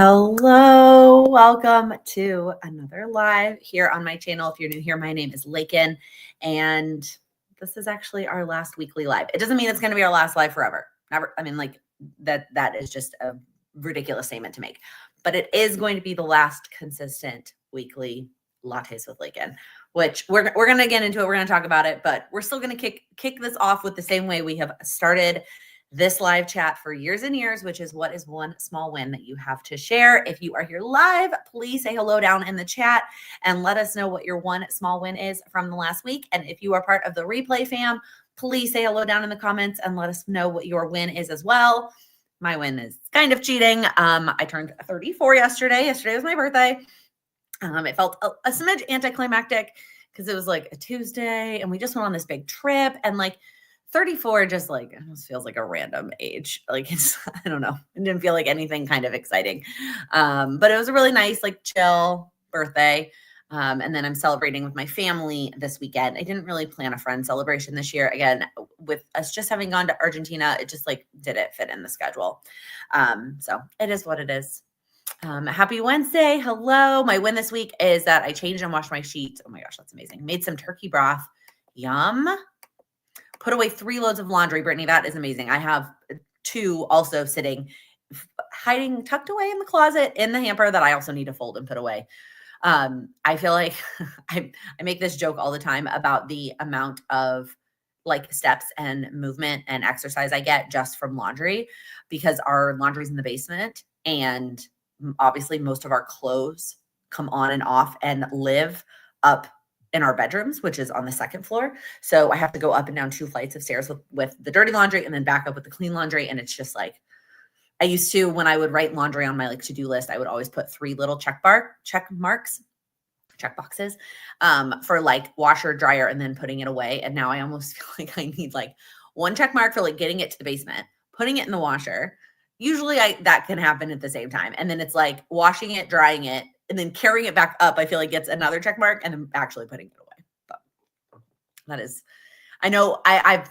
Hello, welcome to another live here on my channel. If you're new here, my name is Laken, and this is actually our last weekly live. It doesn't mean it's going to be our last live forever. Never. I mean, like that is just a ridiculous statement to make, but it is going to be the last consistent weekly Lattes with Laken, which we're going to get into it. We're going to talk about it, but we're still going to kick this off with the same way we have started this live chat for years and years, which is what is one small win that you have to share. If you are here live, please say hello down in the chat and let us know what your one small win is from the last week. And if you are part of the replay fam, please say hello down in the comments and let us know what your win is as well. My win is kind of cheating. I turned 34 yesterday. Yesterday was my birthday. It felt a smidge anticlimactic because it was like a Tuesday and we just went on this big trip, and like 34 just like almost feels like a random age. Like it's, I don't know. It didn't feel like anything kind of exciting. But it was a really nice, like chill birthday. And then I'm celebrating with my family this weekend. I didn't really plan a friend celebration this year. Again, with us just having gone to Argentina, it just like didn't fit in the schedule. So it is what it is. Happy Wednesday. Hello. My win this week is that I changed and washed my sheets. Oh my gosh, that's amazing. Made some turkey broth. Yum. Put away 3 loads of laundry, Brittany. That is amazing. I have 2 also sitting, hiding, tucked away in the closet in the hamper that I also need to fold and put away. I feel like I make this joke all the time about the amount of like steps and movement and exercise I get just from laundry, because our laundry's in the basement and obviously most of our clothes come on and off and live up in our bedrooms, which is on the 2nd floor. So I have to go up and down 2 flights of stairs with the dirty laundry and then back up with the clean laundry. And it's just like, I used to, when I would write laundry on my like to-do list, I would always put 3 little check boxes for like washer, dryer, and then putting it away. And now I almost feel like I need like 1 check mark for like getting it to the basement, putting it in the washer. Usually that can happen at the same time. And then it's like washing it, drying it, and then carrying it back up, I feel like gets another check mark, and then actually putting it away. But that is, I know I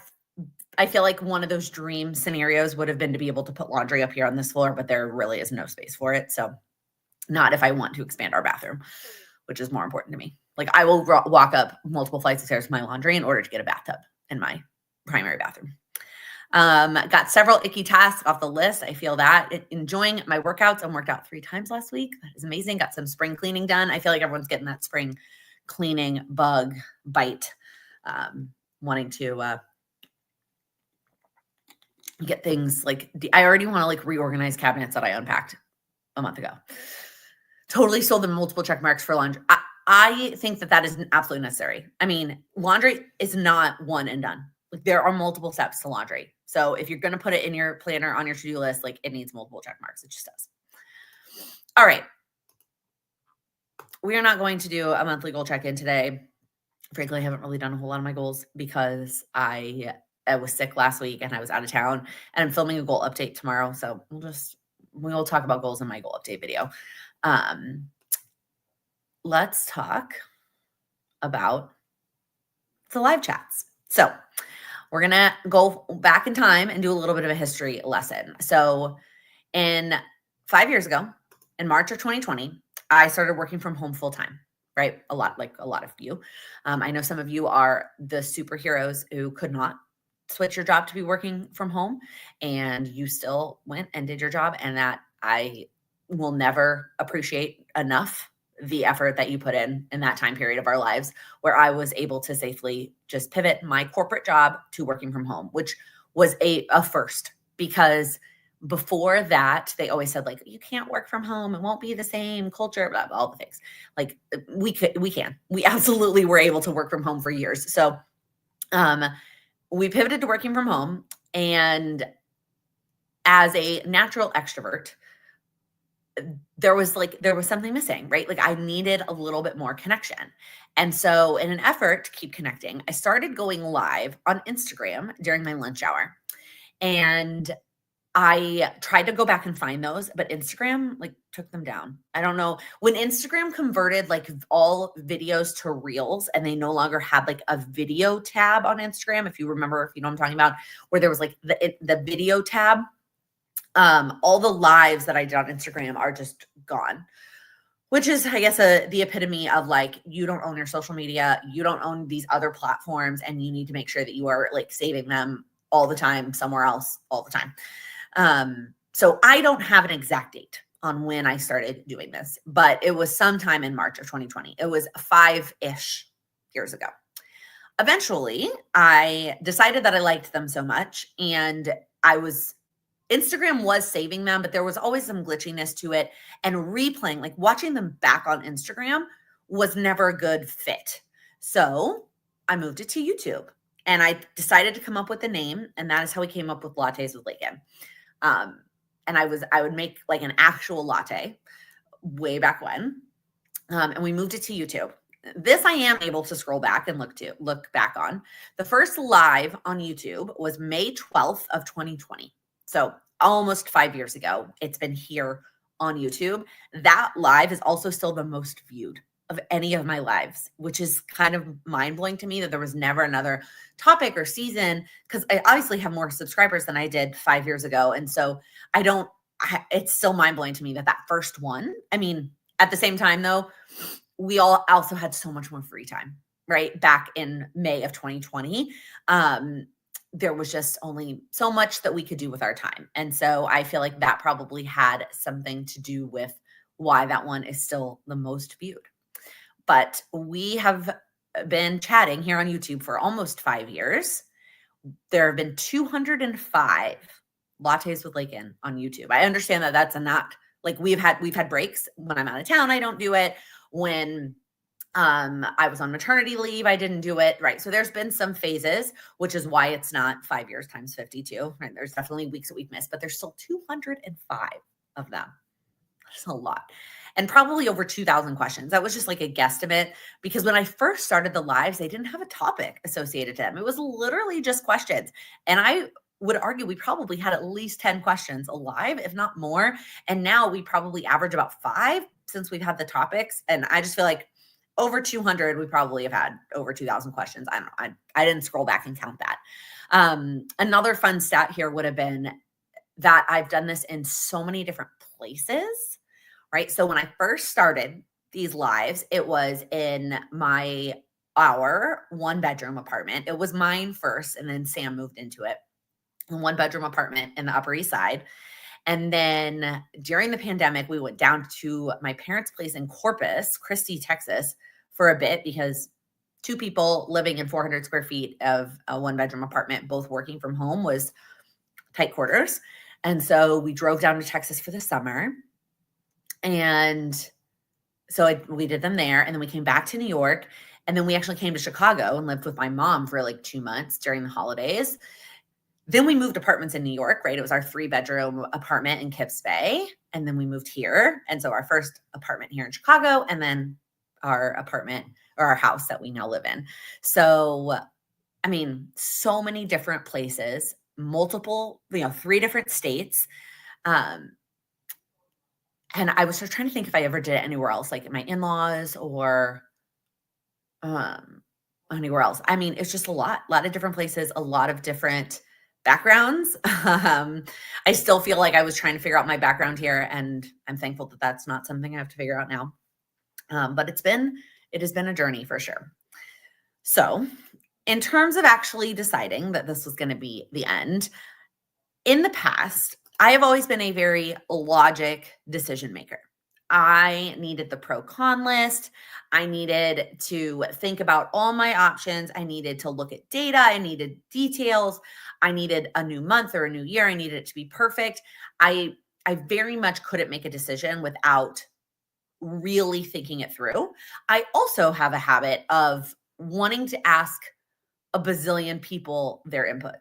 feel like one of those dream scenarios would have been to be able to put laundry up here on this floor, but there really is no space for it. So not if I want to expand our bathroom, which is more important to me. Like I will walk up multiple flights of stairs with my laundry in order to get a bathtub in my primary bathroom. Got several icky tasks off the list. I feel that. Enjoying my workouts. I worked out 3 times last week. That is amazing. Got some spring cleaning done. I feel like everyone's getting that spring cleaning bug bite, wanting to get things like, I already want to like reorganize cabinets that I unpacked a month ago. Totally sold them multiple check marks for laundry. I think that is absolutely necessary. I mean, laundry is not one and done. Like there are multiple steps to laundry. So if you're going to put it in your planner on your to-do list, like it needs multiple check marks. It just does. All right. We are not going to do a monthly goal check-in today. Frankly, I haven't really done a whole lot of my goals because I was sick last week and I was out of town, and I'm filming a goal update tomorrow. So we'll talk about goals in my goal update video. Let's talk about the live chats. So we're going to go back in time and do a little bit of a history lesson. So 5 years ago, in March of 2020, I started working from home full time, right? A lot of you. I know some of you are the superheroes who could not switch your job to be working from home, and you still went and did your job. And that I will never appreciate enough the effort that you put in that time period of our lives where I was able to safely just pivot my corporate job to working from home, which was a first, because before that, they always said like, you can't work from home. It won't be the same culture, blah, blah, all the things. Like we absolutely were able to work from home for years. So, we pivoted to working from home, and as a natural extrovert, there was something missing, right? Like I needed a little bit more connection. And so in an effort to keep connecting, I started going live on Instagram during my lunch hour. And I tried to go back and find those, but Instagram like took them down. I don't know. When Instagram converted like all videos to reels, and they no longer had like a video tab on Instagram, if you know what I'm talking about, where there was like the video tab, all the lives that I did on Instagram are just gone, which is, I guess, the epitome of like, you don't own your social media, you don't own these other platforms, and you need to make sure that you are like saving them all the time somewhere else all the time. So I don't have an exact date on when I started doing this, but it was sometime in March of 2020. It was 5-ish years ago. Eventually, I decided that I liked them so much, and Instagram was saving them, but there was always some glitchiness to it, and replaying, like watching them back on Instagram was never a good fit. So I moved it to YouTube, and I decided to come up with a name, and that is how we came up with Lattes with Laken. And I would make like an actual latte way back when. And we moved it to YouTube. This I am able to scroll back and look back on. The first live on YouTube was May 12th of 2020. So almost 5 years ago. It's been here on YouTube. That live is also still the most viewed of any of my lives, which is kind of mind-blowing to me that there was never another topic or season, because I obviously have more subscribers than I did 5 years ago. And so it's still mind-blowing to me that first one, I mean, at the same time though, we all also had so much more free time, right? Back in May of 2020. There was just only so much that we could do with our time. And so I feel like that probably had something to do with why that one is still the most viewed. But we have been chatting here on YouTube for almost 5 years. There have been 205 Lattes with Laken on YouTube. I understand that that's not like we've had breaks. When I'm out of town, I don't do it. When I was on maternity leave, I didn't do it. Right. So there's been some phases, which is why it's not 5 years times 52. Right. There's definitely weeks that we've missed, but there's still 205 of them. That's a lot. And probably over 2,000 questions. That was just like a guesstimate, because when I first started the lives, they didn't have a topic associated to them. It was literally just questions. And I would argue we probably had at least 10 questions alive, if not more. And now we probably average about 5 since we've had the topics. And I just feel like over 200, we probably have had over 2,000 questions. I don't know. I didn't scroll back and count that. Another fun stat here would have been that I've done this in so many different places, right? So when I first started these lives, it was in our 1-bedroom apartment. It was mine first, and then Sam moved into it. A 1-bedroom apartment in the Upper East Side. And then during the pandemic, we went down to my parents' place in Corpus Christi, Texas for a bit, because 2 people living in 400 square feet of a 1-bedroom apartment, both working from home, was tight quarters. And so we drove down to Texas for the summer. And so we did them there. And then we came back to New York. And then we actually came to Chicago and lived with my mom for like 2 months during the holidays. Then we moved apartments in New York, right? It was our 3-bedroom apartment in Kips Bay. And then we moved here. And so our first apartment here in Chicago, and then our apartment or our house that we now live in. So, I mean, so many different places, multiple, 3 different states. And I was just trying to think if I ever did it anywhere else, like my in-laws or anywhere else. I mean, it's just a lot of different places, a lot of different backgrounds. I still feel like I was trying to figure out my background here, and I'm thankful that that's not something I have to figure out now. But it has been a journey for sure. So in terms of actually deciding that this was going to be the end, in the past, I have always been a very logic decision maker. I needed the pro-con list. I needed to think about all my options. I needed to look at data. I needed details. I needed a new month or a new year. I needed it to be perfect. I very much couldn't make a decision without really thinking it through. I also have a habit of wanting to ask a bazillion people their input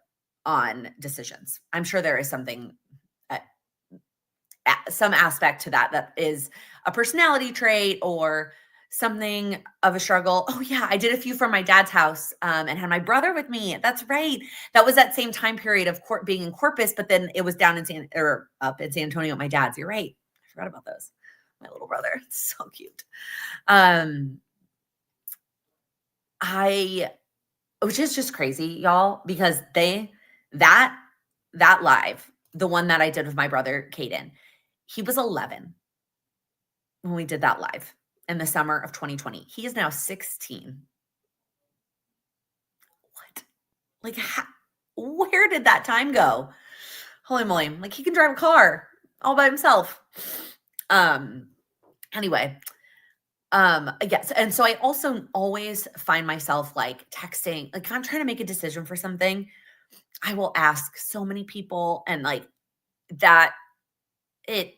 on decisions. I'm sure there is some aspect to that is a personality trait or something of a struggle. Oh yeah, I did a few from my dad's house and had my brother with me. That's right. That was that same time period of being in Corpus, but then it was down in up in San Antonio at my dad's. You're right. I forgot about those. My little brother. It's so cute. Which is just crazy, y'all, because that live, the one that I did with my brother, Caden, he was 11 when we did that live in the summer of 2020. He is now 16. What? Like, where did that time go? Holy moly. Like, he can drive a car all by himself. Anyway, yes. And so I also always find myself like texting, like if I'm trying to make a decision for something, I will ask so many people, and like that it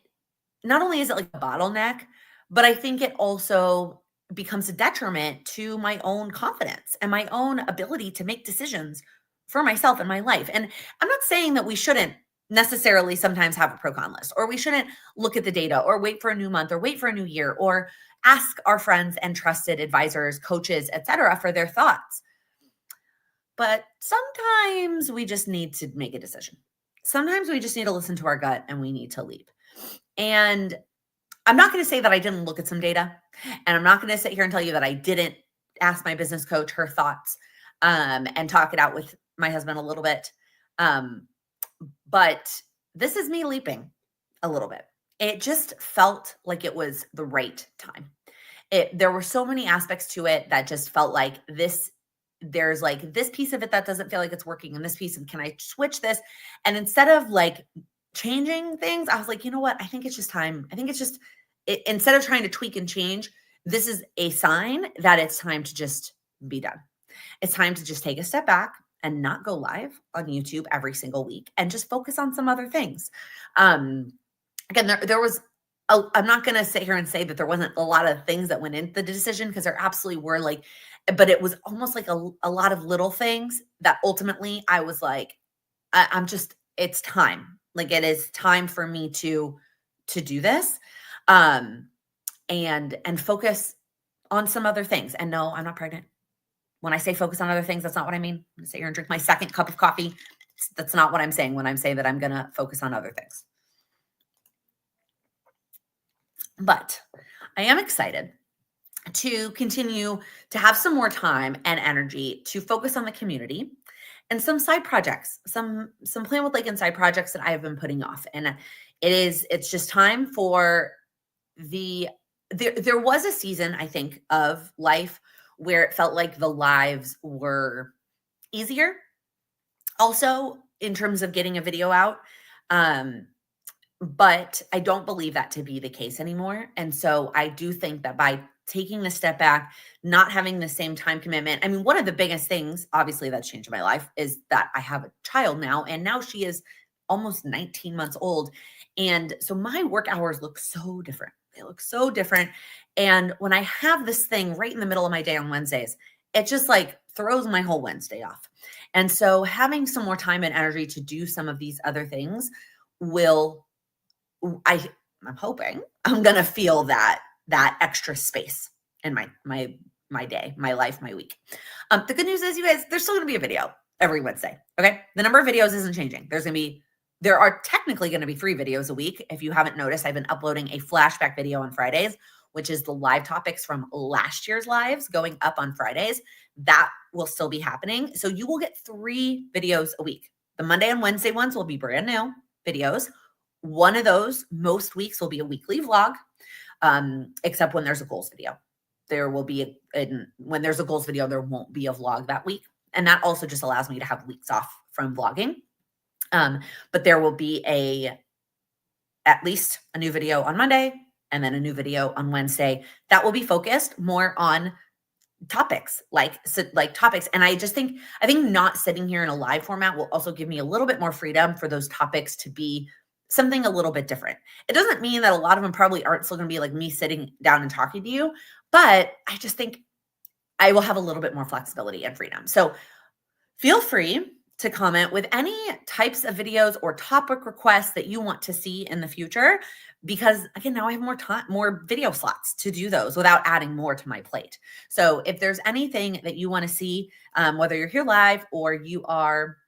not only is it like a bottleneck, but I think it also becomes a detriment to my own confidence and my own ability to make decisions for myself in my life. And I'm not saying that we shouldn't necessarily sometimes have a pro con list, or we shouldn't look at the data, or wait for a new month, or wait for a new year, or ask our friends and trusted advisors, coaches, etc., for their thoughts. But sometimes we just need to make a decision. Sometimes we just need to listen to our gut and we need to leap. And I'm not going to say that I didn't look at some data, and I'm not going to sit here and tell you that I didn't ask my business coach her thoughts and talk it out with my husband a little bit. But this is me leaping a little bit. It just felt like it was the right time. There were so many aspects to it that just felt like this. There's like this piece of it that doesn't feel like it's working, and this piece of, can I switch this? And instead of like changing things, I was like, you know what? I think it's just time. I think it's just, instead of trying to tweak and change, this is a sign that it's time to just be done. It's time to just take a step back and not go live on YouTube every single week and just focus on some other things. Again, there was, I'm not going to sit here and say that there wasn't a lot of things that went into the decision, because there absolutely were, like, but it was almost like a lot of little things that ultimately I was like, I'm just, it's time. Like, it is time for me to do this, and focus on some other things. And no, I'm not pregnant. When I say focus on other things, that's not what I mean. I'm going to sit here and drink my second cup of coffee. That's not what I'm saying when I'm saying that I'm going to focus on other things. But I am excited to continue to have some more time and energy to focus on the community and some side projects, some Plan with Laken side projects that I have been putting off. And it's just time for there was a season, I think, of life where it felt like the lives were easier. Also, in terms of getting a video out, but I don't believe that to be the case anymore. And so I do think that by taking a step back, not having the same time commitment. I mean, one of the biggest things, obviously, that's changed in my life is that I have a child now, and now she is almost 19 months old. And so my work hours look so different. They look so different. And when I have this thing right in the middle of my day on Wednesdays, it just like throws my whole Wednesday off. And so having some more time and energy to do some of these other things I'm hoping I'm going to feel that extra space in my day, my life, my week. The good news is, you guys, there's still going to be a video every Wednesday. Okay. The number of videos isn't changing. There are technically going to be 3 videos a week. If you haven't noticed, I've been uploading a flashback video on Fridays, which is the live topics from last year's lives going up on Fridays. That will still be happening. So you will get 3 videos a week. The Monday and Wednesday ones will be brand new videos. One of those most weeks will be a weekly vlog, except when there's a goals video. There will be, when there's a goals video, there won't be a vlog that week. And that also just allows me to have weeks off from vlogging. But there will be at least a new video on Monday and then a new video on Wednesday that will be focused more on topics, like topics. And I think not sitting here in a live format will also give me a little bit more freedom for those topics to be something a little bit different. It doesn't mean that a lot of them probably aren't still going to be like me sitting down and talking to you, but I just think I will have a little bit more flexibility and freedom. So feel free to comment with any types of videos or topic requests that you want to see in the future, because again, now I have more time, more video slots to do those without adding more to my plate. So if there's anything that you want to see, whether you're here live or you are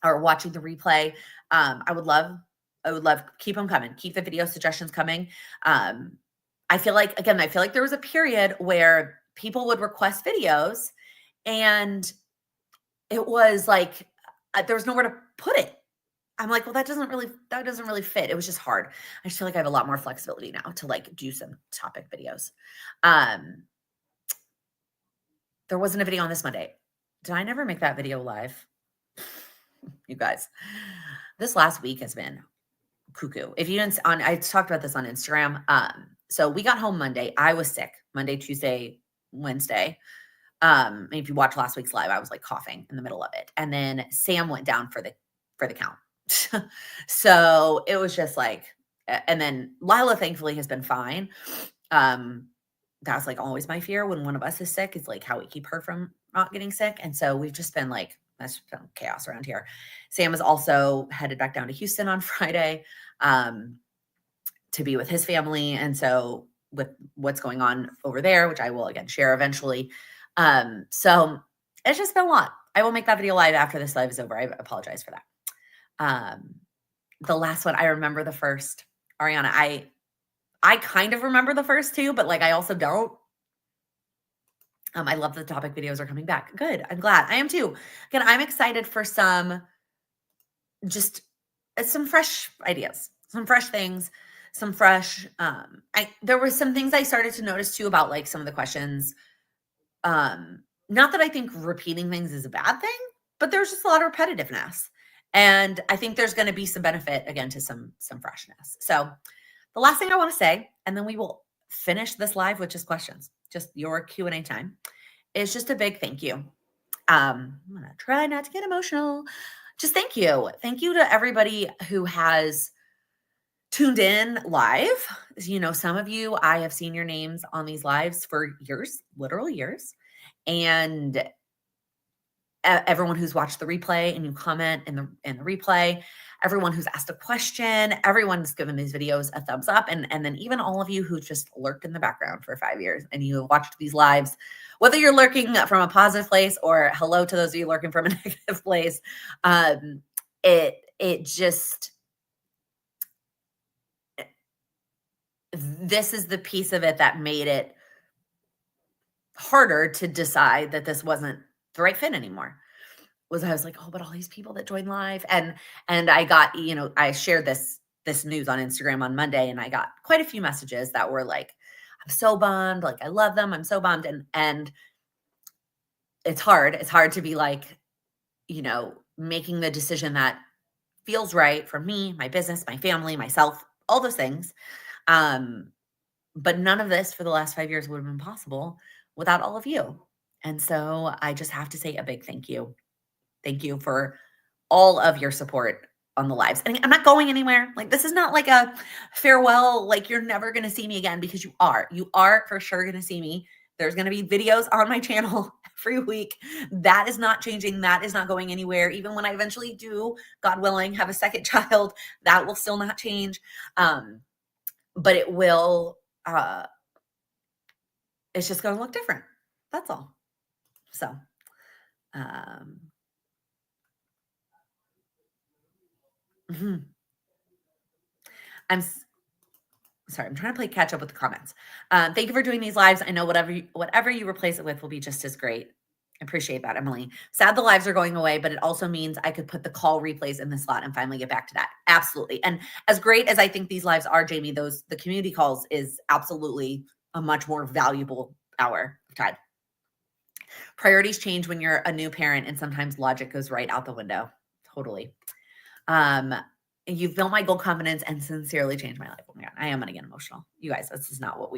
watching the replay, I would love, keep them coming. Keep the video suggestions coming. I feel like there was a period where people would request videos and it was like, there was nowhere to put it. I'm like, well, that doesn't really fit. It was just hard. I just feel like I have a lot more flexibility now to like do some topic videos. Um, there wasn't a video on this Monday. Did I never make that video live? You guys, this last week has been cuckoo. If you didn't I talked about this on Instagram. So we got home Monday. I was sick Monday, Tuesday, Wednesday. If you watched last week's live, I was like coughing in the middle of it. And then Sam went down for the count. So it was just like, and then Lila thankfully has been fine. That's like always my fear when one of us is sick, is like how we keep her from not getting sick. And so we've just been like, that's been chaos around here. Sam is also headed back down to Houston on Friday to be with his family. And so with what's going on over there, which I will again share eventually. So it's just been a lot. I will make that video live after this live is over. I apologize for that. The last one, I remember the first. Ariana, I kind of remember the first two, but like I also don't. I love the topic videos are coming back. Good. I'm glad. I am too. Again, I'm excited for some fresh ideas, some fresh things, some fresh. There were some things I started to notice too about like some of the questions. Not that I think repeating things is a bad thing, but there's just a lot of repetitiveness. And I think there's going to be some benefit again to some freshness. So the last thing I want to say, and then we will finish this live with just questions, just your Q&A time, is just a big thank you. I'm going to try not to get emotional. Just thank you. Thank you to everybody who has tuned in live. You know, some of you, I have seen your names on these lives for years, literal years. And everyone who's watched the replay and you comment in the replay, everyone who's asked a question, everyone's given these videos a thumbs up. And then even all of you who just lurked in the background for 5 years and you watched these lives, whether you're lurking from a positive place or hello to those of you lurking from a negative place, this is the piece of it that made it harder to decide that this wasn't the right fit anymore. I was like, oh, but all these people that joined live, and I got, I shared this news on Instagram on Monday, and I got quite a few messages that were like, I'm so bummed, like I love them, I'm so bummed, and it's hard to be like, making the decision that feels right for me, my business, my family, myself, all those things. But none of this for the last 5 years would have been possible without all of you. And so I just have to say a big thank you. Thank you for all of your support on the lives. And I'm not going anywhere. Like, this is not like a farewell, like you're never going to see me again, because you are for sure going to see me. There's going to be videos on my channel every week. That is not changing. That is not going anywhere. Even when I eventually do, God willing, have a second child, that will still not change. But it will, it's just going to look different. That's all. So, I'm sorry, I'm trying to play catch up with the comments. Thank you for doing these lives. I know whatever you replace it with will be just as great. I appreciate that, Emily. Sad the lives are going away, but it also means I could put the call replays in the slot and finally get back to that. Absolutely. And as great as I think these lives are, Jamie, the community calls is absolutely a much more valuable hour of time. Priorities change when you're a new parent, and sometimes logic goes right out the window. Totally. You've built my gold confidence and sincerely changed my life. Oh my God, I am going to get emotional. You guys, this is not what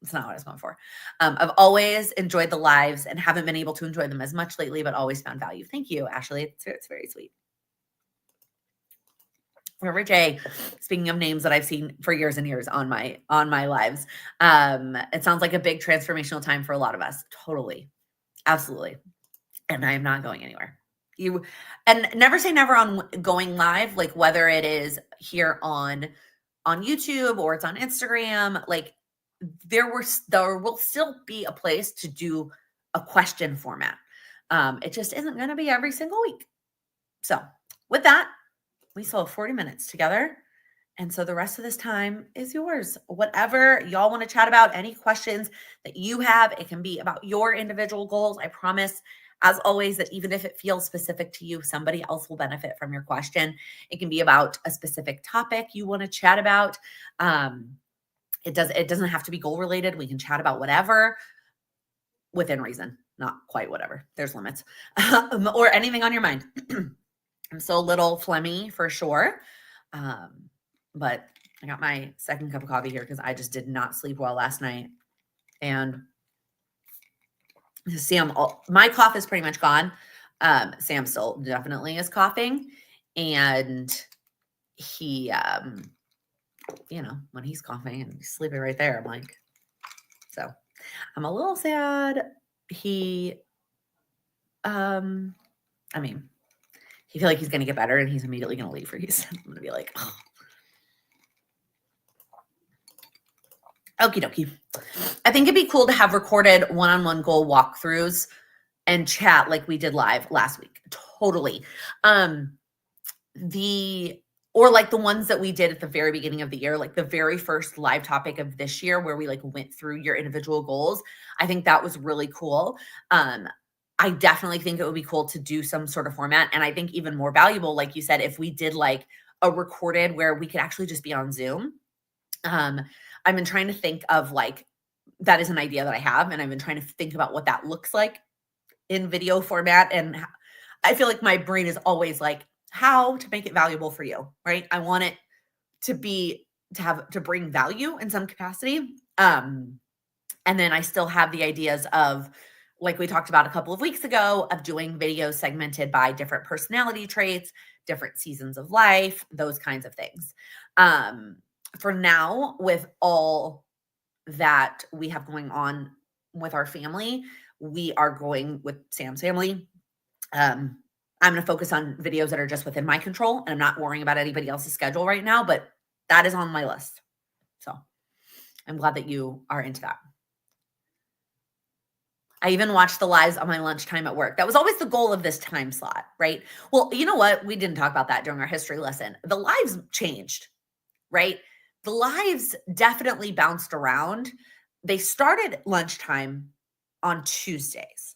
it's not what I was going for. I've always enjoyed the lives and haven't been able to enjoy them as much lately, but always found value. Thank you, Ashley. It's very sweet. River J, speaking of names that I've seen for years and years on my lives. It sounds like a big transformational time for a lot of us. Totally. Absolutely. And I am not going anywhere. And never say never on going live, like whether it is here on YouTube or it's on Instagram, like there will still be a place to do a question format. It just isn't going to be every single week. So with that, we still have 40 minutes together. And so the rest of this time is yours. Whatever y'all want to chat about, any questions that you have, it can be about your individual goals. I promise as always, that even if it feels specific to you, somebody else will benefit from your question. It can be about a specific topic you want to chat about. It doesn't have to be goal related. We can chat about whatever within reason, not quite whatever. There's limits. Or anything on your mind. I'm still a little phlegmy for sure. But I got my second cup of coffee here because I just did not sleep well last night. And Sam, my cough is pretty much gone. Sam still definitely is coughing. And he, when he's coughing and he's sleeping right there, I'm like, so I'm a little sad. He feel like he's going to get better and he's immediately going to leave for Houston. I'm going to be like, oh. Okie dokie. I think it'd be cool to have recorded one-on-one goal walkthroughs and chat like we did live last week. Totally. Or like the ones that we did at the very beginning of the year, like the very first live topic of this year where we like went through your individual goals. I think that was really cool. I definitely think it would be cool to do some sort of format. And I think even more valuable, like you said, if we did like a recorded where we could actually just be on Zoom. I've been trying to think of like, that is an idea that I have. And I've been trying to think about what that looks like in video format. And I feel like my brain is always like, how to make it valuable for you, right? I want it to bring value in some capacity. And then I still have the ideas of, like we talked about a couple of weeks ago, of doing videos segmented by different personality traits, different seasons of life, those kinds of things. For now, with all that we have going on with our family, we are going with Sam's family. I'm going to focus on videos that are just within my control, and I'm not worrying about anybody else's schedule right now, but that is on my list. So I'm glad that you are into that. I even watched the lives on my lunchtime at work. That was always the goal of this time slot, right? Well, you know what? We didn't talk about that during our history lesson. The lives changed, right? The lives definitely bounced around. They started lunchtime on Tuesdays,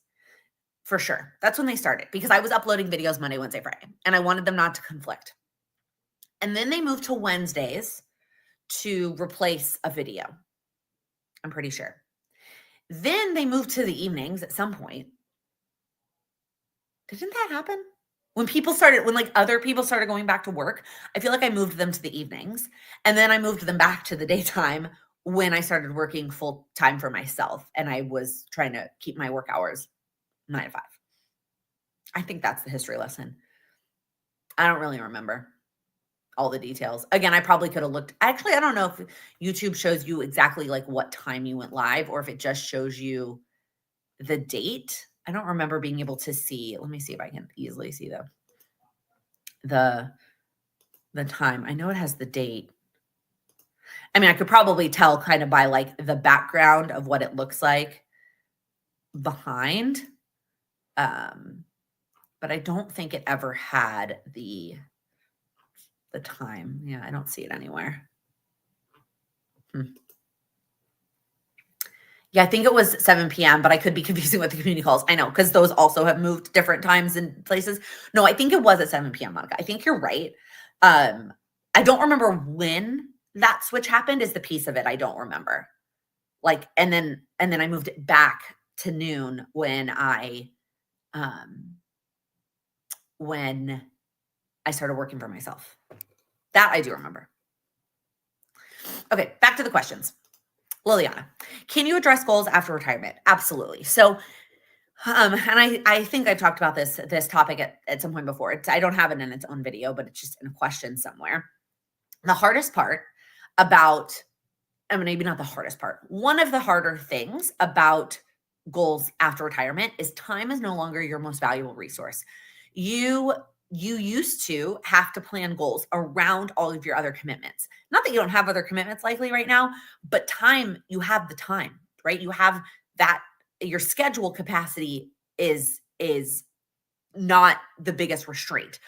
for sure. That's when they started because I was uploading videos Monday, Wednesday, Friday, and I wanted them not to conflict. And then they moved to Wednesdays to replace a video, I'm pretty sure. Then they moved to the evenings at some point. Didn't that happen? When like other people started going back to work, I feel like I moved them to the evenings, and then I moved them back to the daytime when I started working full time for myself. And I was trying to keep my work hours 9 to 5. I think that's the history lesson. I don't really remember all the details. Again, I probably could have looked. Actually, I don't know if YouTube shows you exactly like what time you went live or if it just shows you the date. I don't remember being able to see. Let me see if I can easily see the time. I know it has the date. I mean, I could probably tell kind of by like the background of what it looks like behind. But I don't think it ever had the time. Yeah, I don't see it anywhere. Yeah, I think it was 7 p.m., but I could be confusing with the community calls. I know, because those also have moved different times and places. No, I think it was at 7 p.m., Monica. I think you're right. I don't remember when that switch happened is the piece of it I don't remember. Like, and then I moved it back to noon when I started working for myself. That I do remember. Okay, back to the questions. Liliana, can you address goals after retirement? Absolutely. So, and I think I've talked about this topic at some point before. I don't have it in its own video, but it's just in a question somewhere. The hardest part about, maybe not the hardest part, one of the harder things about goals after retirement is time is no longer your most valuable resource. You used to have to plan goals around all of your other commitments. Not that you don't have other commitments likely right now, but time, you have the time, right? You have that, your schedule capacity is not the biggest restraint.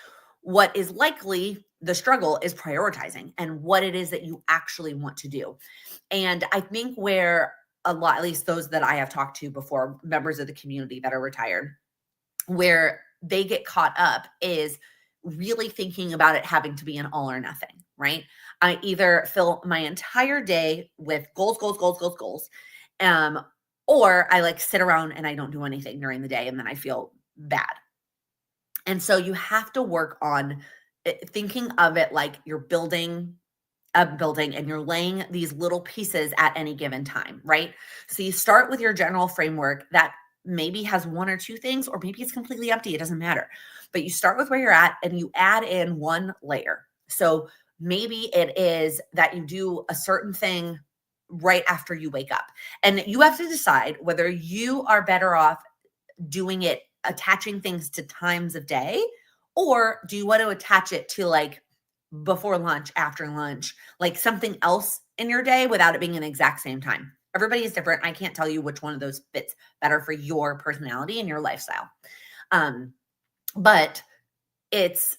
What is likely the struggle is prioritizing and what it is that you actually want to do. And I think where a lot, at least those that I have talked to before, members of the community that are retired, where they get caught up is really thinking about it having to be an all or nothing, right? I either fill my entire day with goals, goals, goals, goals, goals, um, or I like sit around and I don't do anything during the day and then I feel bad. And so you have to work on thinking of it like you're building a building and you're laying these little pieces at any given time, right? So you start with your general framework that maybe has one or two things, or maybe it's completely empty. It doesn't matter. But you start with where you're at and you add in one layer. So maybe it is that you do a certain thing right after you wake up. And you have to decide whether you are better off doing it, attaching things to times of day, or do you want to attach it to like before lunch, after lunch, like something else in your day without it being an exact same time? Everybody is different. I can't tell you which one of those fits better for your personality and your lifestyle. But it's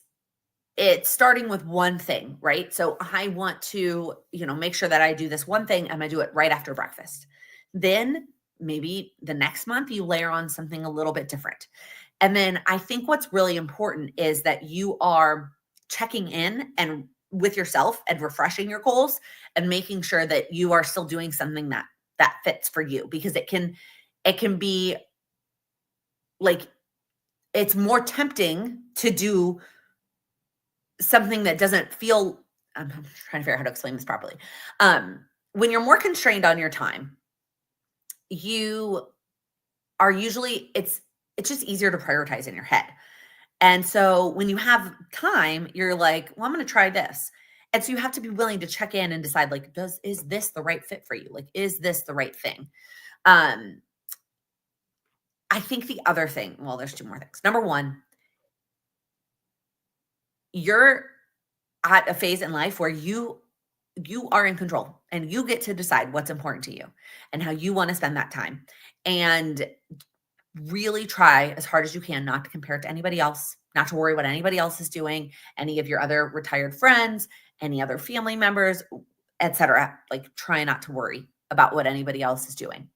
starting with one thing, right? So I want to, make sure that I do this one thing. I'm going to do it right after breakfast. Then maybe the next month you layer on something a little bit different. And then I think what's really important is that you are checking in and with yourself and refreshing your goals and making sure that you are still doing something that fits for you, because it can be like, it's more tempting to do something that doesn't feel, I'm trying to figure out how to explain this properly. When you're more constrained on your time, you are usually, it's just easier to prioritize in your head. And so when you have time, you're like, well, I'm going to try this. And so you have to be willing to check in and decide, like, is this the right fit for you? Like, is this the right thing? I think the other thing, well, there's two more things. Number one, you're at a phase in life where you are in control and you get to decide what's important to you and how you want to spend that time. And really try as hard as you can not to compare it to anybody else, not to worry what anybody else is doing, any of your other retired friends, any other family members, etc. Like, try not to worry about what anybody else is doing.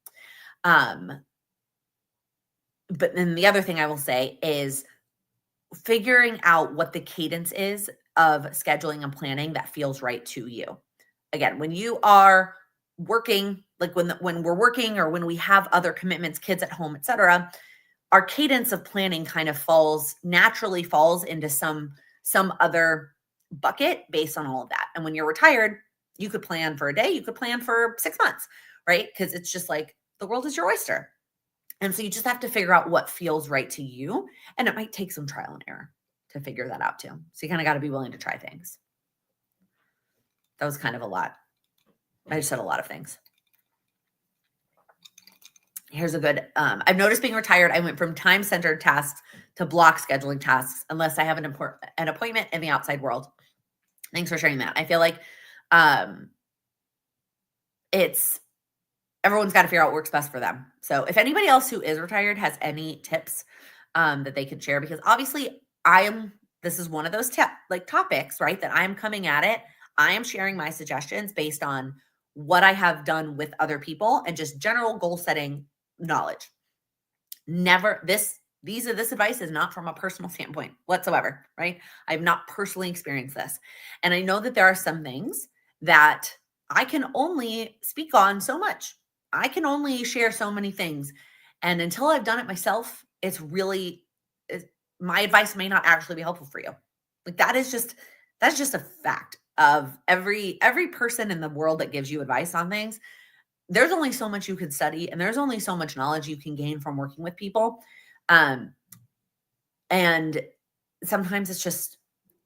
But then the other thing I will say is figuring out what the cadence is of scheduling and planning that feels right to you. Again, when you are working, like when we're working or when we have other commitments, kids at home, etc., our cadence of planning kind of naturally falls into some other bucket based on all of that. And when you're retired, you could plan for a day, you could plan for 6 months, right? Because it's just like the world is your oyster. And so you just have to figure out what feels right to you. And it might take some trial and error to figure that out too. So you kind of got to be willing to try things. That was kind of a lot. I just said a lot of things. Here's a good, I've noticed being retired, I went from time-centered tasks to block scheduling tasks unless I have an appointment in the outside world. Thanks for sharing that. I feel like everyone's got to figure out what works best for them. So if anybody else who is retired has any tips that they could share, because obviously this is one of those topics, right? That I'm coming at it. I am sharing my suggestions based on what I have done with other people and just general goal setting knowledge. This advice is not from a personal standpoint whatsoever, right? I've not personally experienced this. And I know that there are some things that I can only speak on so much. I can only share so many things. And until I've done it myself, my advice may not actually be helpful for you. Like, that's just a fact of every person in the world that gives you advice on things. There's only so much you could study, and there's only so much knowledge you can gain from working with people. And sometimes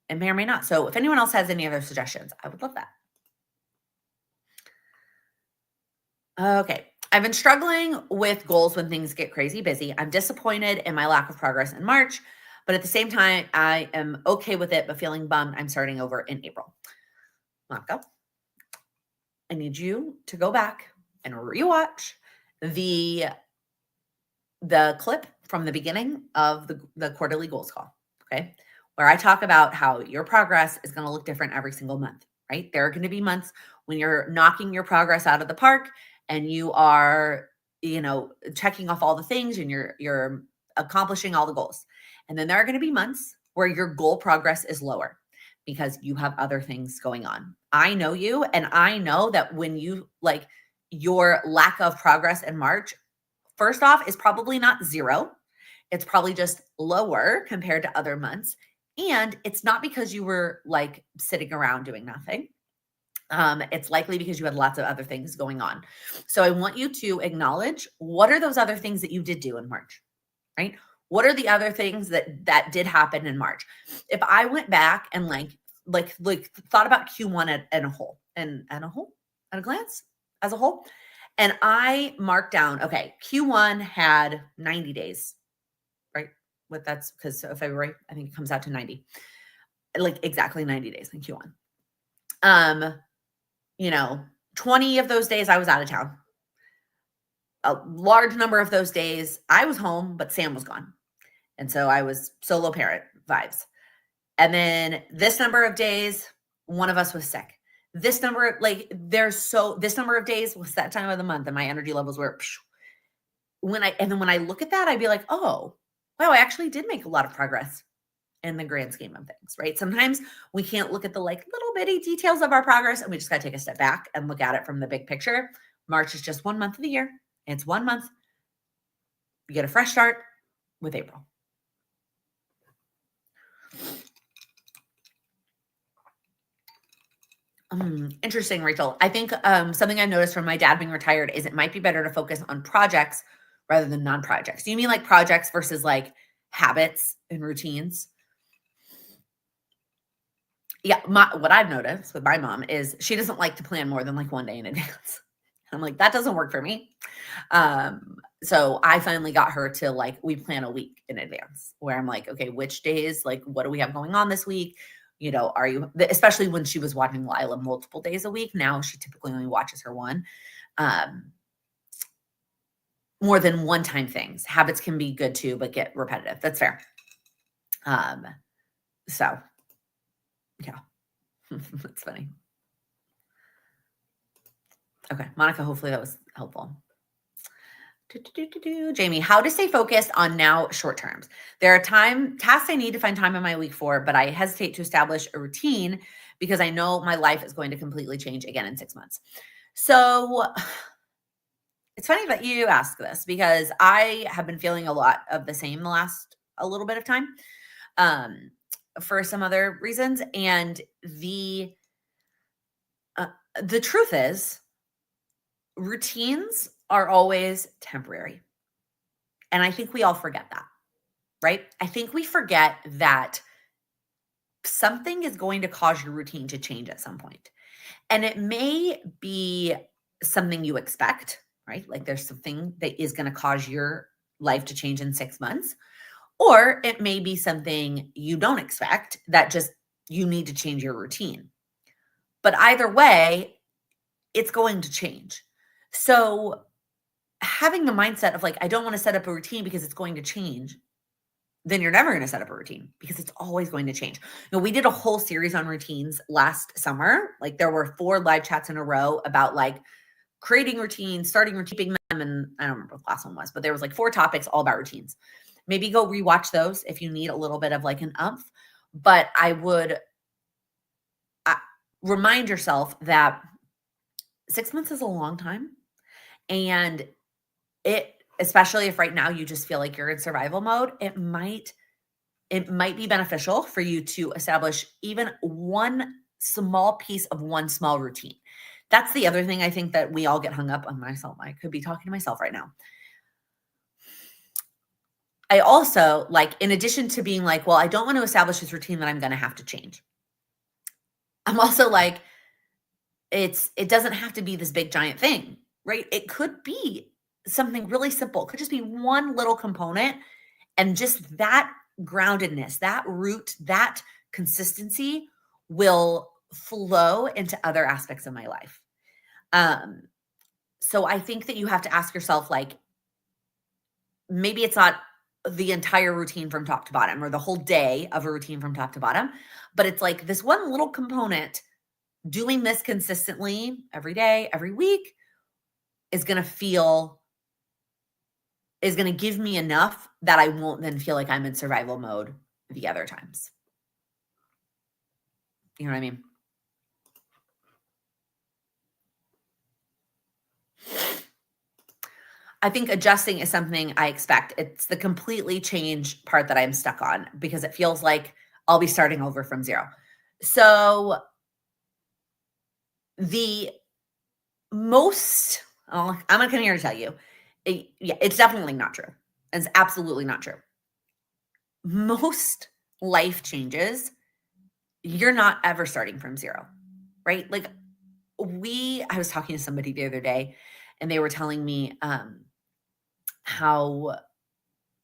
it may or may not. So if anyone else has any other suggestions, I would love that. Okay. I've been struggling with goals when things get crazy busy. I'm disappointed in my lack of progress in March, but at the same time, I am okay with it, but feeling bummed I'm starting over in April. Monica, I need you to go back and rewatch the clip from the beginning of the quarterly goals call, okay? Where I talk about how your progress is going to look different every single month, right? There are going to be months when you're knocking your progress out of the park and you are, checking off all the things and you're accomplishing all the goals. And then there are going to be months where your goal progress is lower because you have other things going on. I know you, and I know that when you like your lack of progress in March, first off, is probably not zero. It's probably just lower compared to other months. And it's not because you were like sitting around doing nothing. It's likely because you had lots of other things going on. So I want you to acknowledge, what are those other things that you did do in March, right? What are the other things that did happen in March? If I went back and like thought about Q1 at a whole and at a glance as a whole, and I marked down, okay, Q1 had 90 days, right? What that's because February, I think it comes out to 90, like exactly 90 days in Q1. 20 of those days I was out of town. A large number of those days I was home, but Sam was gone. And so I was solo parent vibes. And then this number of days, one of us was sick. This number of days was that time of the month and my energy levels were when I look at that, I'd be like, oh, wow, I actually did make a lot of progress in the grand scheme of things, right? Sometimes we can't look at the like little bitty details of our progress, and we just got to take a step back and look at it from the big picture. March is just 1 month of the year. It's 1 month. You get a fresh start with April. Interesting, Rachel. I think something I've noticed from my dad being retired is it might be better to focus on projects rather than non-projects. Do you mean like projects versus like habits and routines? Yeah, what I've noticed with my mom is she doesn't like to plan more than like 1 day in advance. I'm like, that doesn't work for me. So I finally got her to like, we plan a week in advance where I'm like, okay, which days, like, what do we have going on this week? Are you, especially when she was watching Lila multiple days a week. Now she typically only watches her one. More than one-time things. Habits can be good too, but get repetitive. That's fair. So yeah, that's funny. Okay, Monica, hopefully that was helpful. Jamie, how to stay focused on now short terms. There are tasks I need to find time in my week for, but I hesitate to establish a routine because I know my life is going to completely change again in 6 months. So it's funny that you ask this because I have been feeling a lot of the same the last a little bit of time for some other reasons. And the truth is, routines are always temporary. And I think we all forget that, right? I think we forget that something is going to cause your routine to change at some point. And it may be something you expect, right? Like there's something that is going to cause your life to change in 6 months. Or it may be something you don't expect that just you need to change your routine. But either way, it's going to change. So having the mindset of like, I don't want to set up a routine because it's going to change, then you're never going to set up a routine because it's always going to change. We did a whole series on routines last summer. Like there were 4 live chats in a row about like creating routines, starting routine, keeping them. And I don't remember what the last one was, but there was like 4 topics all about routines. Maybe go rewatch those if you need a little bit of like an umph. But I would remind yourself that 6 months is a long time. And especially if right now you just feel like you're in survival mode, it might be beneficial for you to establish even one small piece of one small routine. That's the other thing I think that we all get hung up on. Myself. I could be talking to myself right now. I also in addition to being like, well, I don't want to establish this routine that I'm going to have to change. I'm also like, it doesn't have to be this big giant thing, right? It could be something really simple. It could just be one little component, and just that groundedness, that root, that consistency will flow into other aspects of my life. So I think that you have to ask yourself, like, maybe it's not the entire routine from top to bottom or the whole day of a routine from top to bottom, but it's like this one little component doing this consistently every day, every week is going to give me enough that I won't then feel like I'm in survival mode the other times. You know what I mean? I think adjusting is something I expect. It's the completely change part that I'm stuck on because it feels like I'll be starting over from zero. So the most, I'm going to come here to tell you, it's definitely not true. It's absolutely not true. Most life changes, you're not ever starting from zero, right? Like I was talking to somebody the other day and they were telling me how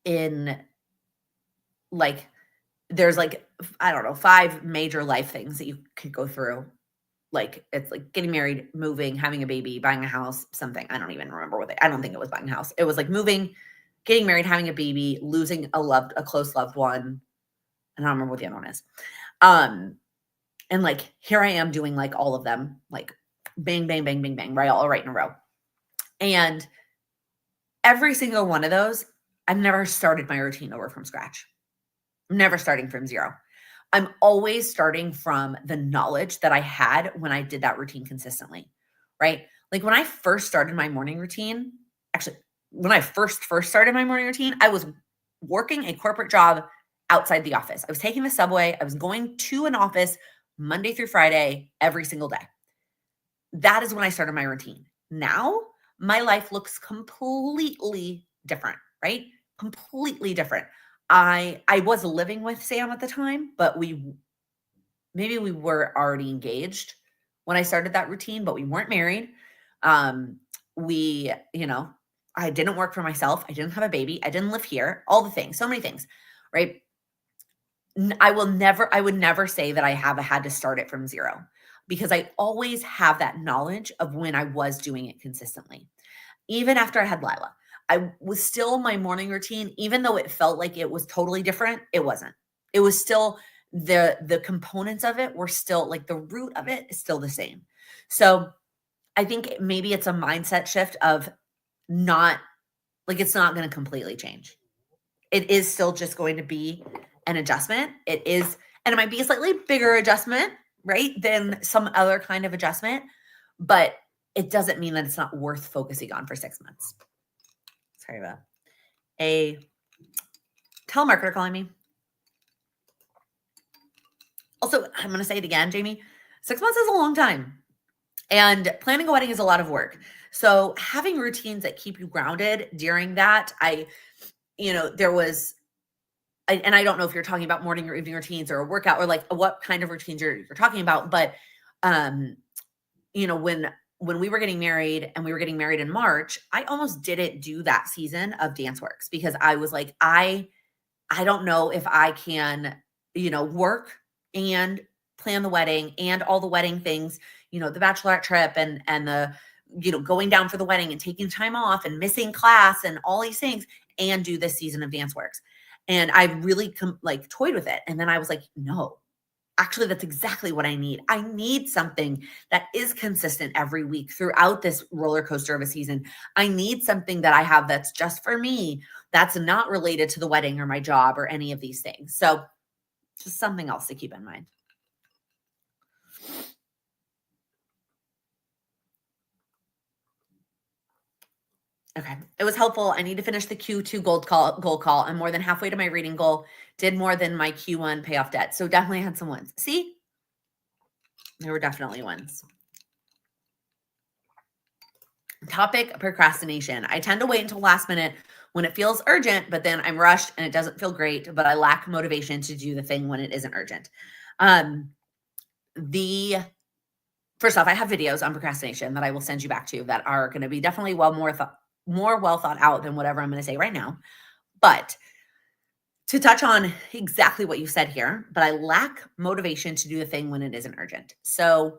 in like there's like, I don't know, 5 major life things that you could go through. Like it's like getting married, moving, having a baby, buying a house, something. I don't even remember I don't think it was buying a house. It was like moving, getting married, having a baby, losing a close loved one. And I don't remember what the other one is. And like here I am doing like all of them, like bang, bang, bang, bang, bang, right? All right in a row. And every single one of those, I've never started my routine over from scratch. I'm never starting from zero. I'm always starting from the knowledge that I had when I did that routine consistently, right? Like when I first started my morning routine, actually, when I first started my morning routine, I was working a corporate job outside the office. I was taking the subway. I was going to an office Monday through Friday every single day. That is when I started my routine. Now, my life looks completely different, right? Completely different. I was living with Sam at the time, but maybe we were already engaged when I started that routine, but we weren't married. We, I didn't work for myself. I didn't have a baby. I didn't live here. All the things, so many things, right? I would never say that I have had to start it from zero because I always have that knowledge of when I was doing it consistently. Even after I had Lila, I was still my morning routine, even though it felt like it was totally different, it wasn't. It was still the components of it were still like the root of it is still the same. So I think maybe it's a mindset shift of not like it's not going to completely change. It is still just going to be an adjustment. It is, and it might be a slightly bigger adjustment, right, than some other kind of adjustment, but it doesn't mean that it's not worth focusing on for 6 months. Sorry about a telemarketer calling me. Also, I'm going to say it again, Jamie, 6 months is a long time. And planning a wedding is a lot of work. So having routines that keep you grounded during that, there was, and I don't know if you're talking about morning or evening routines or a workout or like what kind of routines you're talking about, but, when we were getting married and we were getting married in March, I almost didn't do that season of Dance Works because I was like, I don't know if I can, work and plan the wedding and all the wedding things, the bachelorette trip and the, going down for the wedding and taking time off and missing class and all these things and do this season of Dance Works. And I really toyed with it. And then I was like, no, actually, that's exactly what I need. I need something that is consistent every week throughout this roller coaster of a season. I need something that I have that's just for me, that's not related to the wedding or my job or any of these things. So just something else to keep in mind. Okay. It was helpful. I need to finish the Q2 goal call. I'm more than halfway to my reading goal. Did more than my Q1 pay off debt. So definitely had some wins. See? There were definitely wins. Topic: procrastination. I tend to wait until last minute when it feels urgent, but then I'm rushed and it doesn't feel great, but I lack motivation to do the thing when it isn't urgent. First off, I have videos on procrastination that I will send you back to that are going to be definitely more well thought out than whatever I'm going to say right now. But to touch on exactly what you said here, but I lack motivation to do the thing when it isn't urgent. So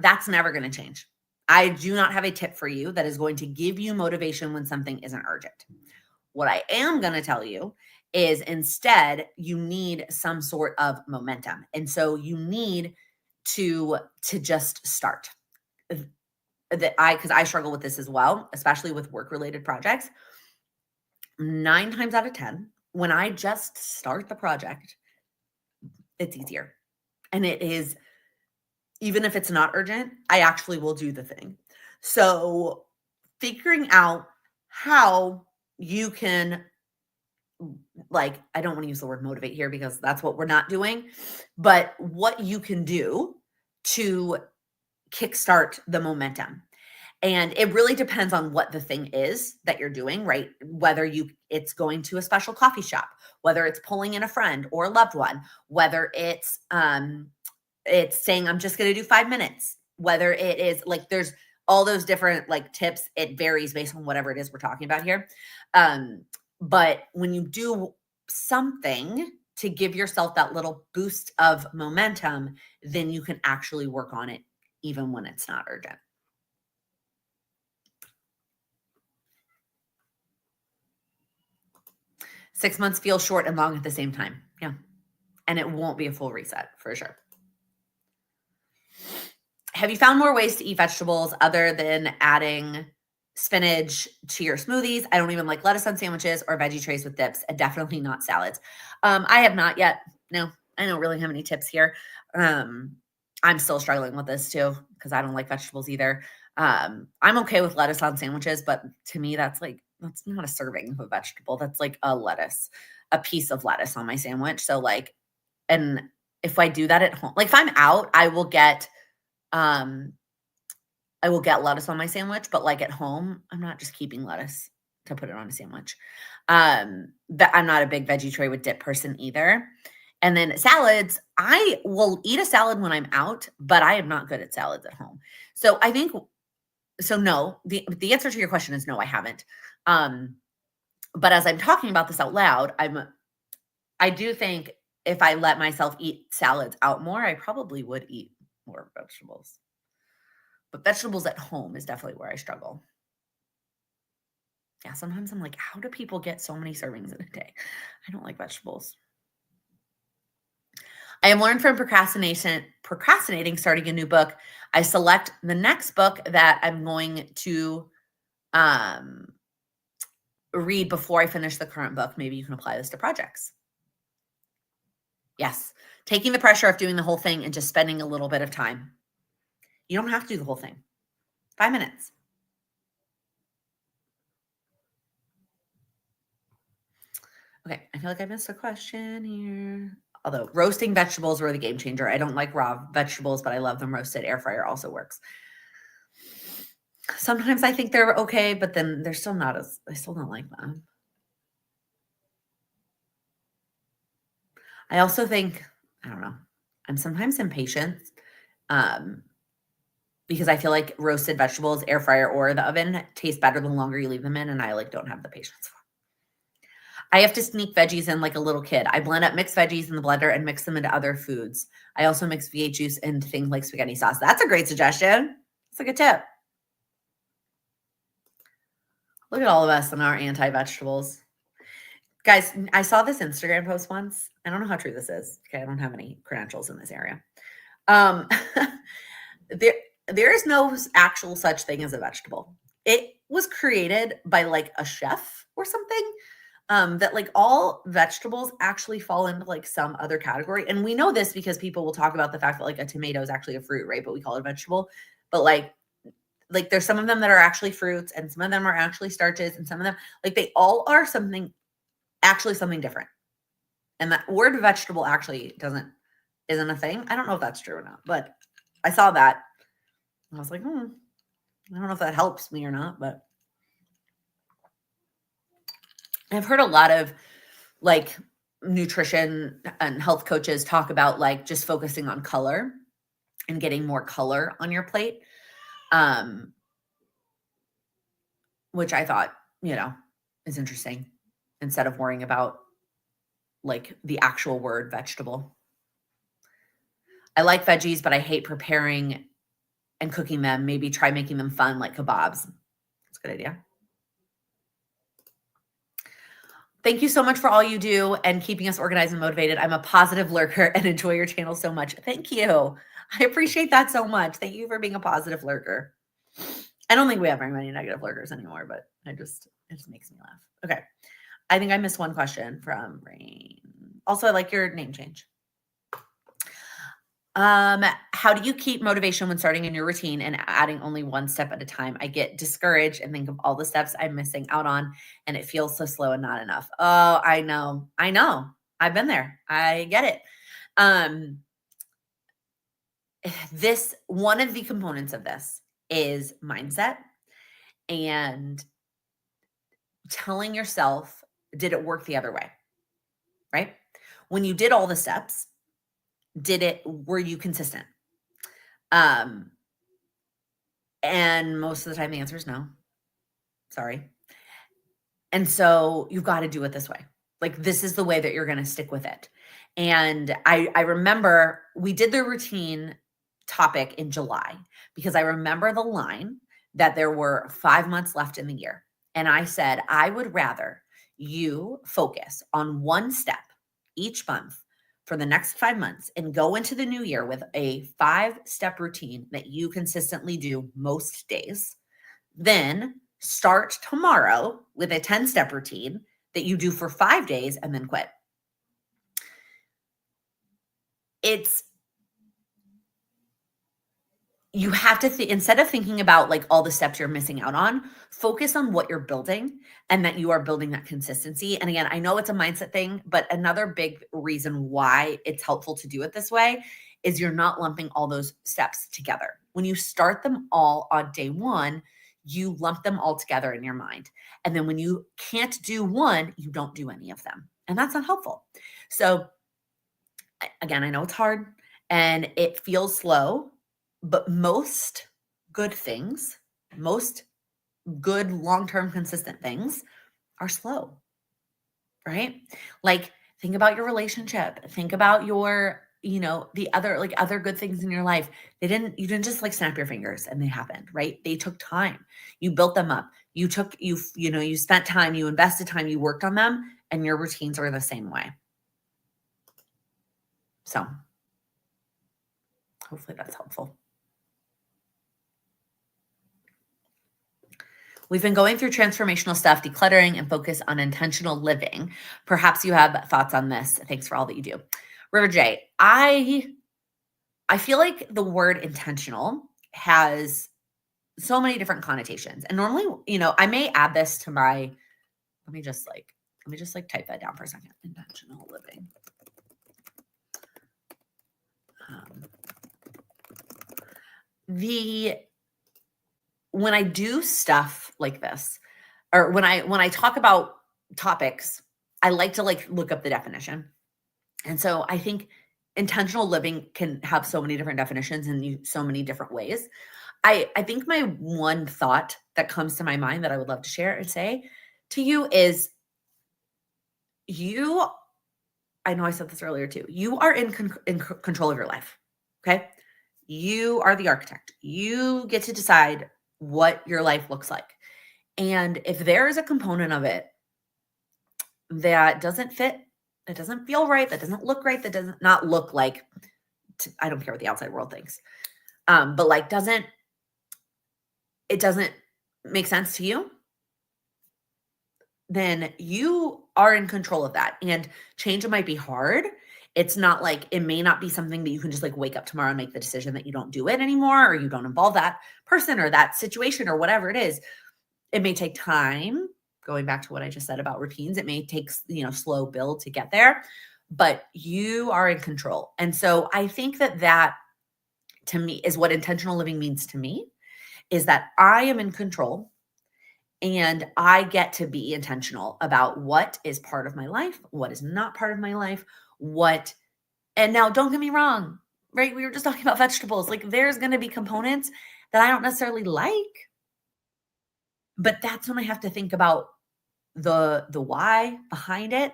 that's never going to change. I do not have a tip for you that is going to give you motivation when something isn't urgent. What I am going to tell you is instead you need some sort of momentum. And so you need to just start. Because I struggle with this as well, especially with work-related projects. 9 times out of 10, when I just start the project, it's easier. And it is, even if it's not urgent, I actually will do the thing. So figuring out how you can, like, I don't want to use the word motivate here because that's what we're not doing, but what you can do to kickstart the momentum. And it really depends on what the thing is that you're doing, right? Whether it's going to a special coffee shop, whether it's pulling in a friend or a loved one, whether it's saying I'm just going to do 5 minutes, whether it is like there's all those different like tips. It varies based on whatever it is we're talking about here. But when you do something to give yourself that little boost of momentum, then you can actually work on it even when it's not urgent. Six months feels short and long at the same time. Yeah. And it won't be a full reset for sure. Have you found more ways to eat vegetables other than adding spinach to your smoothies? I don't even like lettuce on sandwiches or veggie trays with dips, and definitely not salads. I have not yet. No, I don't really have any tips here. I'm still struggling with this too because I don't like vegetables either. I'm okay with lettuce on sandwiches, but to me, that's not a serving of a vegetable. That's like a piece of lettuce on my sandwich. So like, and if I do that at home, like if I'm out, I will get lettuce on my sandwich, but like at home, I'm not just keeping lettuce to put it on a sandwich. I'm not a big veggie tray with dip person either. And then salads, I will eat a salad when I'm out, but I am not good at salads at home. So I think, so no, the answer to your question is no, I haven't. But as I'm talking about this out loud, I do think if I let myself eat salads out more, I probably would eat more vegetables. But vegetables at home is definitely where I struggle. Yeah, sometimes I'm like, how do people get so many servings in a day? I don't like vegetables. I am learned from procrastinating, starting a new book. I select the next book that I'm going to read before I finish the current book. Maybe you can apply this to projects. Yes, taking the pressure of doing the whole thing and just spending a little bit of time. You don't have to do the whole thing. 5 minutes. Okay, I feel like I missed a question here. Although roasting vegetables were the game changer. I don't like raw vegetables, but I love them roasted. Air fryer also works. Sometimes I think they're okay, but then they're still not I still don't like them. I also think, I don't know, I'm sometimes impatient because I feel like roasted vegetables, air fryer or the oven taste better the longer you leave them in, and I like don't have the patience for. I have to sneak veggies in like a little kid. I blend up mixed veggies in the blender and mix them into other foods. I also mix V8 juice into things like spaghetti sauce. That's a great suggestion. That's a good tip. Look at all of us and our anti-vegetables. Guys, I saw this Instagram post once. I don't know how true this is. Okay, I don't have any credentials in this area. There is no actual such thing as a vegetable. It was created by like a chef or something. That like all vegetables actually fall into like some other category. And we know this because people will talk about the fact that like a tomato is actually a fruit, right? But we call it a vegetable. But like there's some of them that are actually fruits and some of them are actually starches and some of them like they all are something different. And that word vegetable actually isn't a thing. I don't know if that's true or not, but I saw that. I was like, I don't know if that helps me or not, but I've heard a lot of like nutrition and health coaches talk about like just focusing on color and getting more color on your plate. Which I thought, is interesting instead of worrying about like the actual word vegetable. I like veggies, but I hate preparing and cooking them. Maybe try making them fun like kebabs. That's a good idea. Thank you so much for all you do and keeping us organized and motivated. I'm a positive lurker and enjoy your channel so much. Thank you. I appreciate that so much. Thank you for being a positive lurker. I don't think we have very many negative lurkers anymore, but it just makes me laugh. Okay. I think I missed one question from Rain. Also, I like your name change. How do you keep motivation when starting a new routine and adding only one step at a time? I get discouraged and think of all the steps I'm missing out on, and it feels so slow and not enough. Oh, I know. I've been there. I get it. Um, this one of the components of this is mindset and telling yourself, did it work the other way? Right? When you did all the steps, were you consistent? And most of the time the answer is no. Sorry. And so you've got to do it this way. Like, this is the way that you're going to stick with it. And I remember we did the routine topic in July because I remember the line that there were 5 months left in the year. And I said, I would rather you focus on one step each month for the next 5 months and go into the new year with a 5-step routine that you consistently do most days. Then start tomorrow with a 10-step routine that you do for 5 days and then quit. You have to instead of thinking about like all the steps you're missing out on, focus on what you're building and that you are building that consistency. And again, I know it's a mindset thing, but another big reason why it's helpful to do it this way is you're not lumping all those steps together. When you start them all on day one, you lump them all together in your mind. And then when you can't do one, you don't do any of them. And that's not helpful. So again, I know it's hard and it feels slow, but most good things, most good long-term consistent things are slow, right? Like, think about your relationship. Think about your, the other good things in your life. You didn't just like snap your fingers and they happened, right? They took time. You built them up. You spent time, you invested time, you worked on them, and your routines are the same way. So hopefully that's helpful. We've been going through transformational stuff, decluttering, and focus on intentional living. Perhaps you have thoughts on this. Thanks for all that you do. River J, I feel like the word intentional has so many different connotations. And normally, I may add this to my, let me just type that down for a second. Intentional living. When I do stuff like this, or when I talk about topics, I like to look up the definition. And so I think intentional living can have so many different definitions in so many different ways. I think my one thought that comes to my mind that I would love to share and say to you is I know I said this earlier too, you are in control of your life. Okay. You are the architect. You get to decide what your life looks like. And if there is a component of it that doesn't fit, that doesn't feel right, that doesn't look right, that doesn't not look like, I don't care what the outside world thinks, but it doesn't make sense to you, then you are in control of that. And change might be hard. It's not like, it may not be something that you can just wake up tomorrow and make the decision that you don't do it anymore, or you don't involve that person or that situation or whatever it is. It may take time. Going back to what I just said about routines, it may take, slow build to get there, but you are in control. And so I think that to me is what intentional living means to me, is that I am in control and I get to be intentional about what is part of my life, what is not part of my life, and now don't get me wrong, right? We were just talking about vegetables. There's going to be components that I don't necessarily like, but that's when I have to think about the why behind it.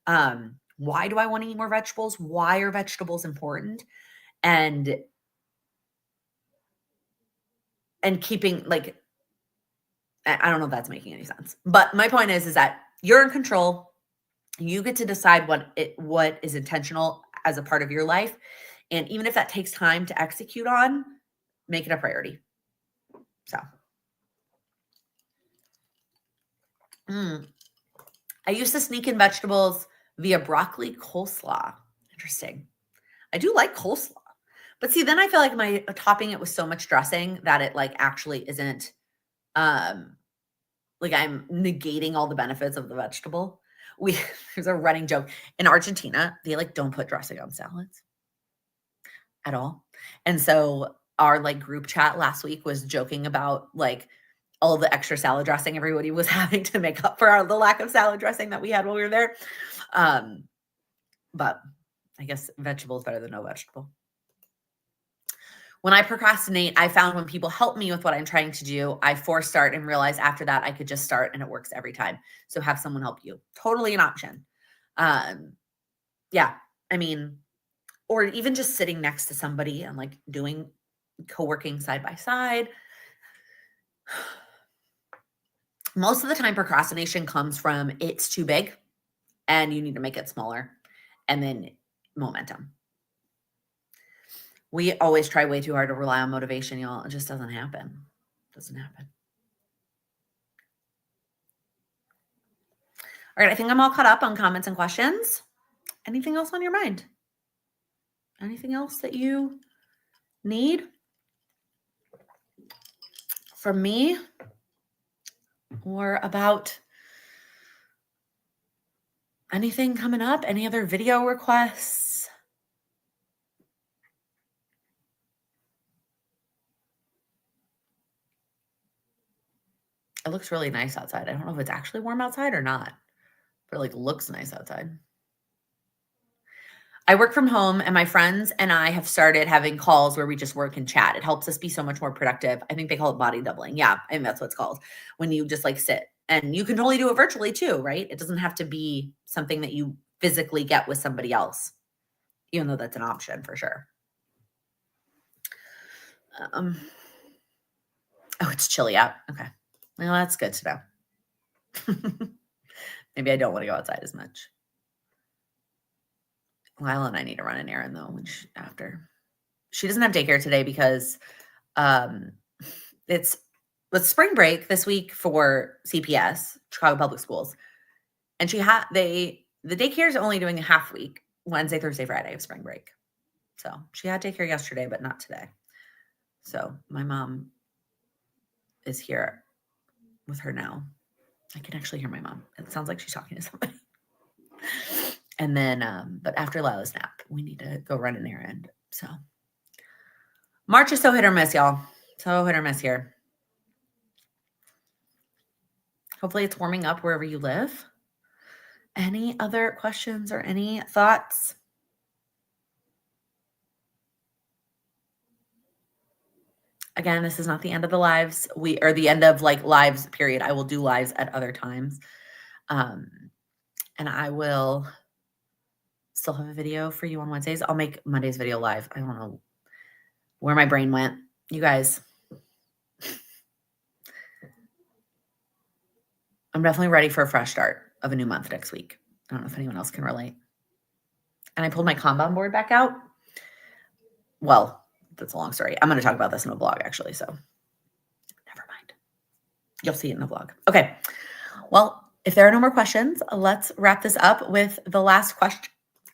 Why do I want to eat more vegetables? Why are vegetables important? And keeping I don't know if that's making any sense, but my point is that you're in control. You get to decide what is intentional as a part of your life. And even if that takes time to execute on, make it a priority. So, I used to sneak in vegetables via broccoli coleslaw. Interesting. I do like coleslaw. But see, then I feel like my topping it with so much dressing that it like actually isn't like I'm negating all the benefits of the vegetable. There's a running joke in Argentina, they like don't put dressing on salads at all. And so our like group chat last week was joking about like all the extra salad dressing everybody was having to make up for the lack of salad dressing that we had while we were there. But I guess vegetable is better than no vegetable. When I procrastinate, I found when people help me with what I'm trying to do, I force start and realize after that I could just start and it works every time. So have someone help you. Totally an option. Yeah, I mean, or even just sitting next to somebody and like doing co-working side by side. Most of the time procrastination comes from it's too big and you need to make it smaller and then momentum. We always try way too hard to rely on motivation, y'all. It just doesn't happen. Doesn't happen. All right, I think I'm all caught up on comments and questions. Anything else on your mind? Anything else that you need from me or about anything coming up? Any other video requests? It looks really nice outside. I don't know if it's actually warm outside or not, but it like looks nice outside. I work from home and my friends and I have started having calls where we just work and chat. It helps us be so much more productive. I think they call it body doubling. Yeah, I think that's what it's called. When you just like sit and you can totally do it virtually too, right? It doesn't have to be something that you physically get with somebody else, even though that's an option for sure. Oh, it's chilly out. Okay. Well, that's good to know. Maybe I don't want to go outside as much. Lila and I need to run an errand though after. She doesn't have daycare today because it's spring break this week for CPS, Chicago Public Schools. And the daycare is only doing a half week, Wednesday, Thursday, Friday of spring break. So she had daycare yesterday, but not today. So my mom is here with her now. I can actually hear my mom. It sounds like she's talking to somebody. And then, but after Lila's nap, we need to go run an errand. So March is so hit or miss, y'all. So hit or miss here. Hopefully it's warming up wherever you live. Any other questions or any thoughts? Again, this is not the end of the lives. Or the end of like lives, period. I will do lives at other times. And I will still have a video for you on Wednesdays. I'll make Monday's video live. I don't know where my brain went. You guys, I'm definitely ready for a fresh start of a new month next week. I don't know if anyone else can relate. And I pulled my Kanban board back out. Well, that's a long story. I'm going to talk about this in a vlog, actually. So never mind. You'll see it in the vlog. Okay. Well, if there are no more questions, let's wrap this up with the last question,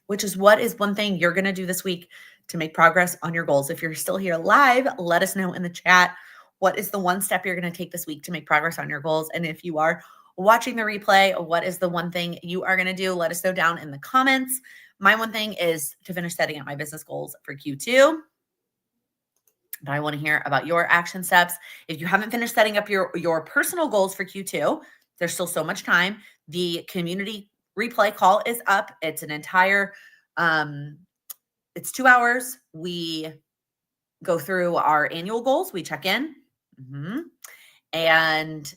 which is what is one thing you're going to do this week to make progress on your goals? If you're still here live, let us know in the chat. What is the one step you're going to take this week to make progress on your goals? And if you are watching the replay, what is the one thing you are going to do? Let us know down in the comments. My one thing is to finish setting up my business goals for Q2. But I want to hear about your action steps. If you haven't finished setting up your personal goals for Q2, there's still so much time. The community replay call is up. It's an entire, it's 2 hours. We go through our annual goals. We check in. And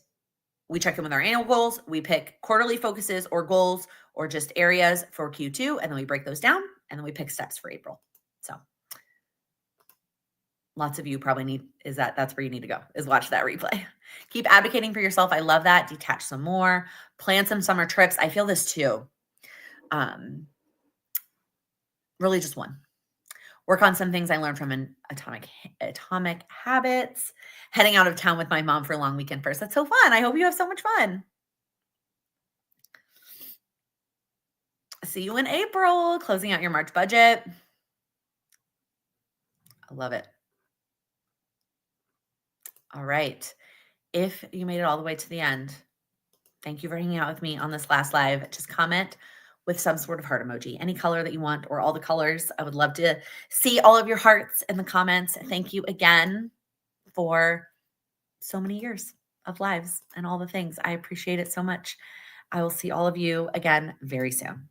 we check in with our annual goals. We pick quarterly focuses or goals or just areas for Q2. And then we break those down. And then we pick steps for April. So lots of you probably that's where you need to go, is watch that replay. Keep advocating for yourself. I love that. Detach some more. Plan some summer trips. I feel this too. Really just one. Work on some things I learned from an Atomic Habits. Heading out of town with my mom for a long weekend first. That's so fun. I hope you have so much fun. See you in April, closing out your March budget. I love it. All right. If you made it all the way to the end, thank you for hanging out with me on this last live. Just comment with some sort of heart emoji, any color that you want, or all the colors. I would love to see all of your hearts in the comments. Thank you again for so many years of lives and all the things. I appreciate it so much. I will see all of you again very soon.